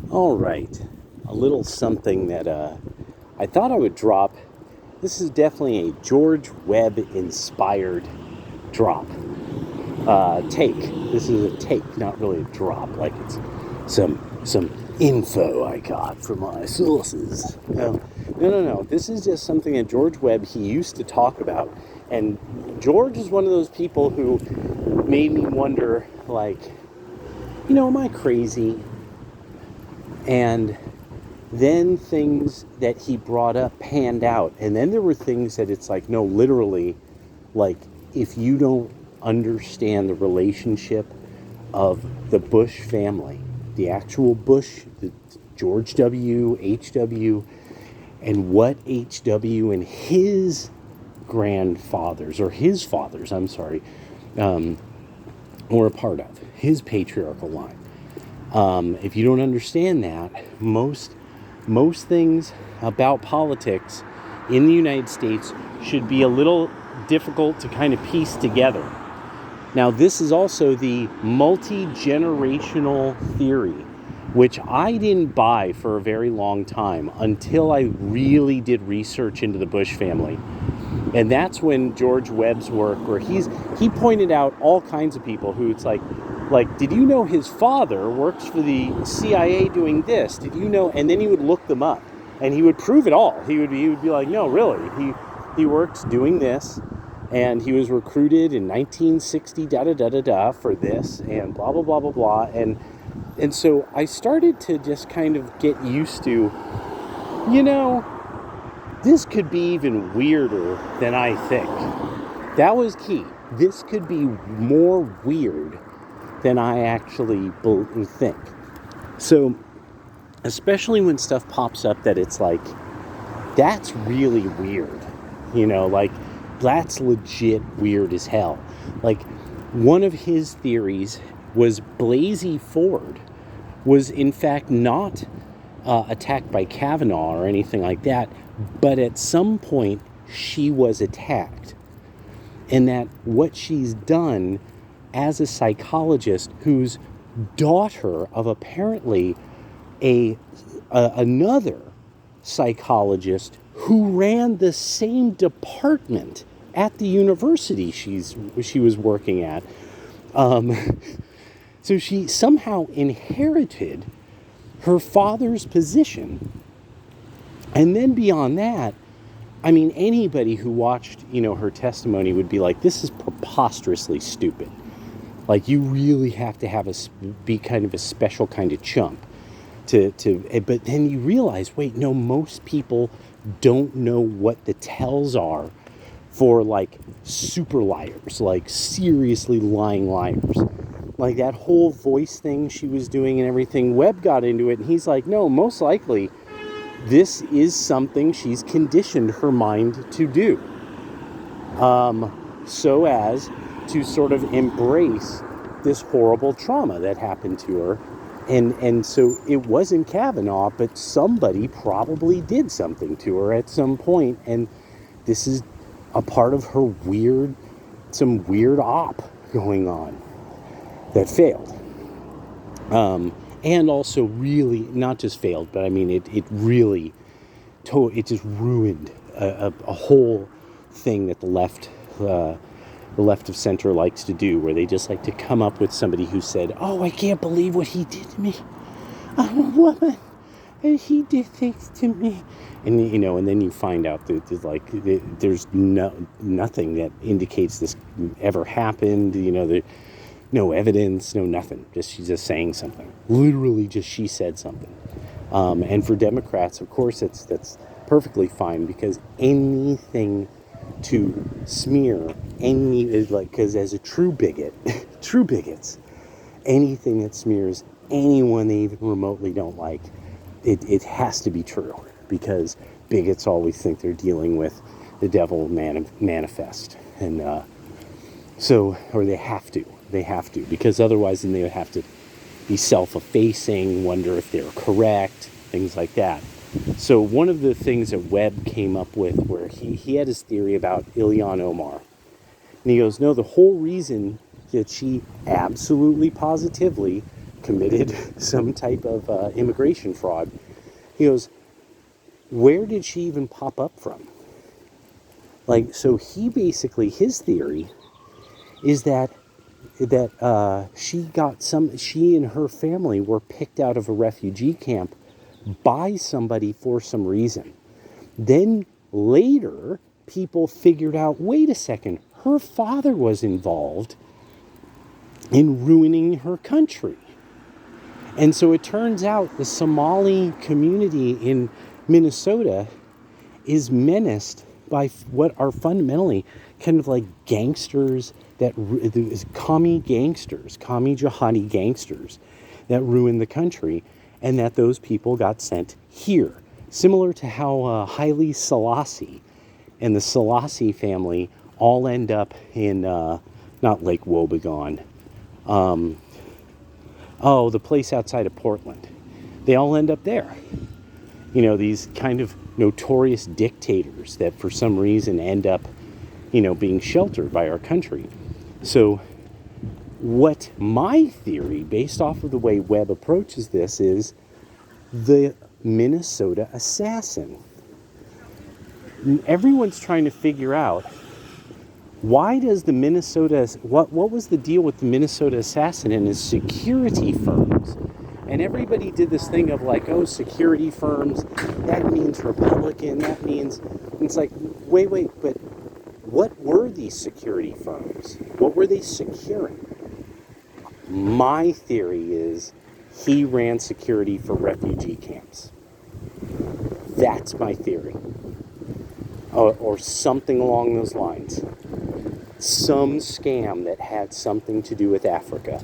All right, a little something that I thought I would drop. This is definitely a George Webb inspired drop. Take. This is a take, not really a drop. Like it's some info I got from my sources. No. This is just something that George Webb he used to talk about, and George is one of those people who made me wonder, like, am I crazy? And then things that he brought up panned out. And then there were things that it's like, no, literally, like, if you don't understand the relationship of the Bush family, the actual Bush, the George W., H.W., and what H.W. and his grandfathers, or his fathers, I'm sorry, were a part of, his patriarchal line. If you don't understand that, most things about politics in the United States should be a little difficult to kind of piece together. Now, this is also the multi-generational theory, which I didn't buy for a very long time until I really did research into the Bush family. And that's when George Webb's work, where he pointed out all kinds of people who it's like, did you know his father works for the CIA doing this? Did you know? And then he would look them up, and he would prove it all. He would be like, no, really, he works doing this, and he was recruited in 1960, for this, and blah blah blah blah blah, and so I started to just kind of get used to, this could be even weirder than I think. That was key. This could be more weird than I actually think. So, especially when stuff pops up that it's like, that's really weird. Like, that's legit weird as hell. Like, one of his theories was Blasey Ford was in fact not attacked by Kavanaugh or anything like that, but at some point she was attacked. And that what she's done as a psychologist whose daughter of apparently another psychologist who ran the same department at the university she was working at. So she somehow inherited her father's position. And then beyond that, I mean, anybody who watched, her testimony would be like, this is preposterously stupid. Like, you really have to be kind of a special kind of chump but then you realize, wait, no, most people don't know what the tells are for, like, super liars, like seriously lying liars. Like that whole voice thing she was doing and everything, Webb got into it, and he's like, no, most likely this is something she's conditioned her mind to do, so as to sort of embrace this horrible trauma that happened to her. And so it wasn't Kavanaugh, but somebody probably did something to her at some point, and this is a part of her some weird op going on that failed. And also really, not just failed, but I mean, it just ruined a whole thing that the left of center likes to do, where they just like to come up with somebody who said, oh, I can't believe what he did to me. I'm a woman, and he did things to me. And, and then you find out that there's nothing that indicates this ever happened, no evidence, no nothing. She's just saying something. Literally just she said something. And for Democrats, of course, that's perfectly fine, because anything to smear because as a true bigot, true bigots, anything that smears anyone they even remotely don't like, it has to be true, because bigots always think they're dealing with the devil manifest. And or they have to, because otherwise then they would have to be self-effacing, wonder if they're correct, things like that. So one of the things that Webb came up with, where he had his theory about Ilhan Omar, and he goes, no, the whole reason that she absolutely positively committed some type of immigration fraud. He goes, where did she even pop up from? Like, so he basically, his theory is that she and her family were picked out of a refugee camp by somebody for some reason. Then later, people figured out, wait a second, her father was involved in ruining her country. And so it turns out the Somali community in Minnesota is menaced by what are fundamentally kind of like gangsters, commie jihadi gangsters that ruin the country, and that those people got sent here. Similar to how Haile Selassie and the Selassie family all end up in, not Lake Wobegon, the place outside of Portland. They all end up there. You know, these kind of notorious dictators that for some reason end up, being sheltered by our country. So what my theory, based off of the way Webb approaches this, is the Minnesota assassin. Everyone's trying to figure out, why does the what was the deal with the Minnesota assassin and his security firms? And everybody did this thing of like, oh, security firms, that means Republican, that means, it's like, wait, but what were these security firms? What were they securing? My theory is he ran security for refugee camps. That's my theory. Or something along those lines. Some scam that had something to do with Africa.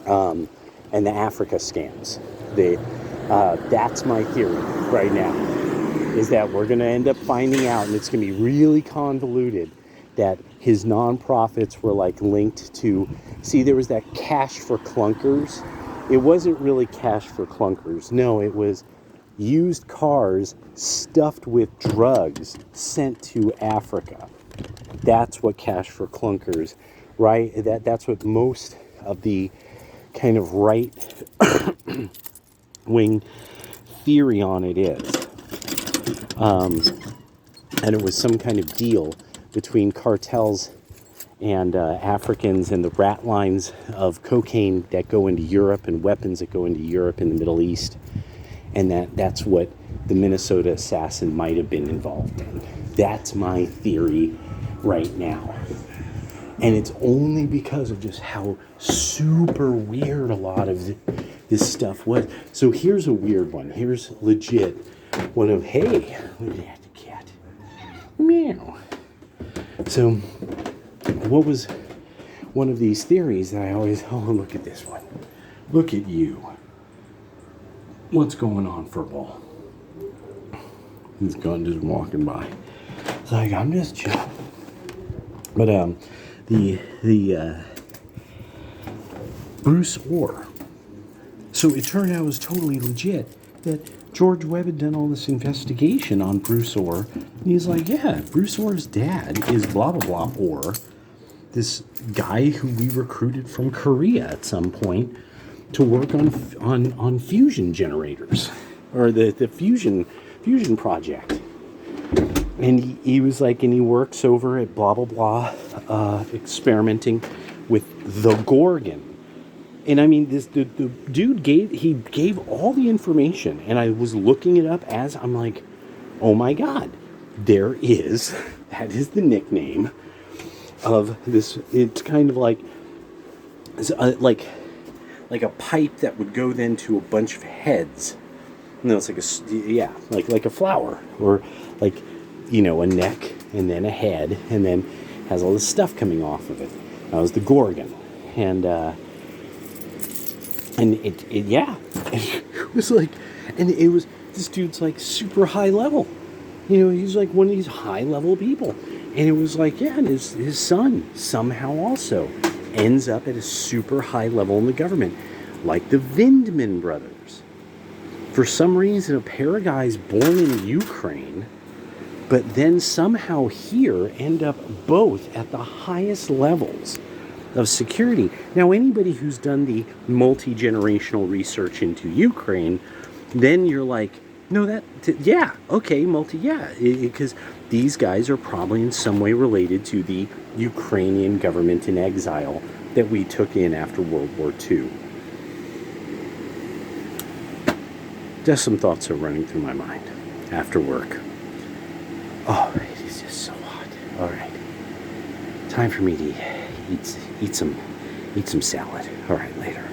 And the Africa scams. That's my theory right now, is that we're going to end up finding out, and it's going to be really convoluted, that his nonprofits were like linked to, there was that Cash for Clunkers. It wasn't really Cash for Clunkers. No, it was used cars stuffed with drugs sent to Africa. That's what Cash for Clunkers, right? That's what most of the kind of right wing theory on it is. And it was some kind of deal between cartels and Africans, and the rat lines of cocaine that go into Europe and weapons that go into Europe and the Middle East. And that's what the Minnesota assassin might have been involved in. That's my theory right now. And it's only because of just how super weird a lot of this stuff was. So here's a weird one. Here's legit one of, hey, look at the cat. Meow. So what was one of these theories that I always, look at this one. Look at you. What's going on, Furball? He's gone just walking by. It's like, I'm just chilling. But the Bruce Orr. So it turned out it was totally legit that George Webb had done all this investigation on Bruce Orr. And he's like, yeah, Bruce Orr's dad is blah, blah, blah, Orr. This guy who we recruited from Korea at some point to work on fusion generators, or the fusion project. And he was like, and he works over at blah, blah, blah, experimenting with the Gorgon. And I mean, the dude gave all the information, and I was looking it up as I'm like, oh my God, that is the nickname of this. It's kind of like a pipe that would go then to a bunch of heads. No, it's like a flower, or like, a neck and then a head, and then has all this stuff coming off of it. That was the Gorgon. And it was like, and it was, this dude's like super high level. He's like one of these high level people. And it was like, yeah, and his son somehow also ends up at a super high level in the government, like the Vindman brothers. For some reason, a pair of guys born in Ukraine, but then somehow here end up both at the highest levels of security. Now, anybody who's done the multi-generational research into Ukraine, then you're like, no, yeah, okay, because these guys are probably in some way related to the Ukrainian government in exile that we took in after World War II. Just some thoughts are running through my mind after work. Oh, it is just so hot. All right, time for me to eat some salad. All right, later.